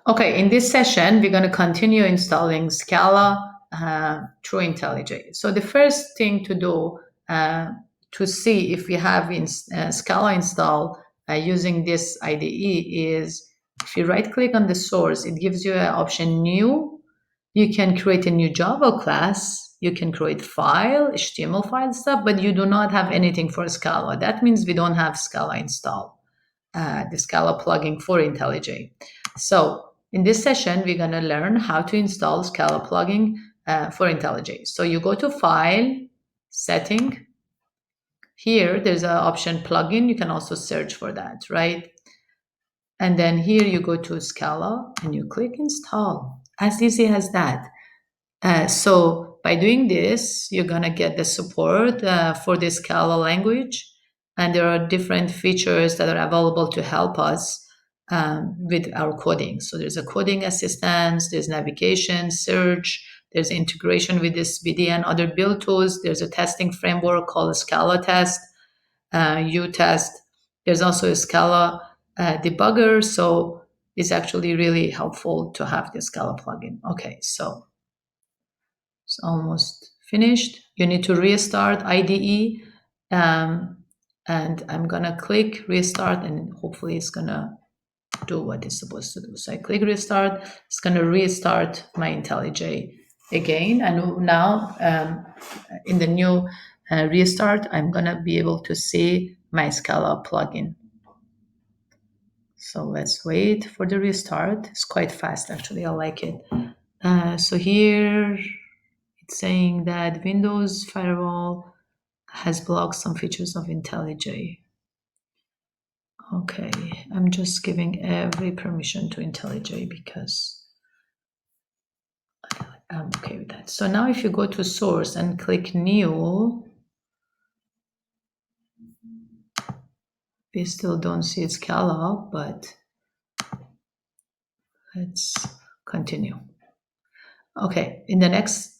Okay, in this session, we're going to continue installing Scala through Intellij. So the first thing to do to see if we have Scala installed using this IDE is if you right-click on the source, it gives you an option New. You can create a new Java class. You can create file, HTML file stuff, but you do not have anything for Scala. That means we don't have Scala installed, the Scala plugin for Intellij. So in this session, we're going to learn how to install Scala plugin for Intellij. So you go to File, Setting. Here, there's an option Plugin. You can also search for that, right? And then here you go to Scala and you click Install. As easy as that. So by doing this, you're going to get the support for the Scala language. And there are different features that are available to help us with our coding. So there's a coding assistance, there's navigation, search, there's integration with this BD and other build tools. There's a testing framework called Scala Test, U-Test. There's also a Scala debugger. So it's actually really helpful to have the Scala plugin. Okay, so it's almost finished. You need to restart IDE. And I'm going to click restart and hopefully it's going to do what it's supposed to do. So I click restart. It's going to restart my Intellij again. And now in the new restart, I'm going to be able to see my Scala plugin. So let's wait for the restart. It's quite fast, actually. I like it. So here it's saying that Windows Firewall has blocked some features of Intellij. Okay, I'm just giving every permission to Intellij because I'm okay with that. So now if you go to source and click new, we still don't see Scala, but let's continue. Okay, in the next